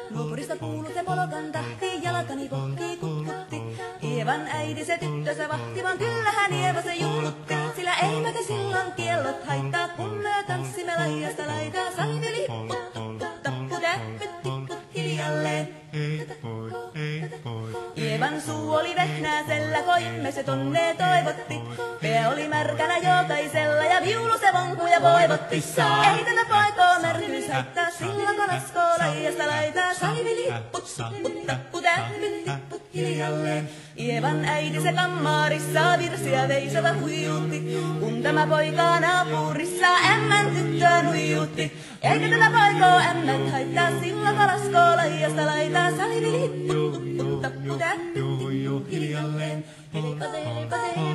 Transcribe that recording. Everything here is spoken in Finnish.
Nuopurista kuului se polokan tahti, jalkani kohti kutkutti. Ievan äiti se tyttönsä vahti, vaan kyllähän Ieva se juhlutti. Sillä ei meitä silloin kiellot haittaa, kun me tanssimme laidasta laitaa. Saimme lipput, tupput, tapput, äppyt, tipput hiljalleen. Ievan suu oli vehnäisellä, koimme se tonne toivotti. Pää oli märkänä jokaisella ja viulu se vonkuja voivotti. Ei tätä poikoo märkyys haittaa, silloin kun laskoo laidasta laitaa. Saimme lipput, tupput, tapput, äppyt, tipput hiljalleen. Ievan äiti se kammarissa virsiä veisata huijutti. Kun tämä poika naapurissa ämmän tyttöön huijutti. Eikä tätä poikoo ämmät haittaa, silloin kun laskoo laidasta laitaa. Saimme lipput, tupput, tapput, äppyt, tipput hiljalleen. Helikate, helikate.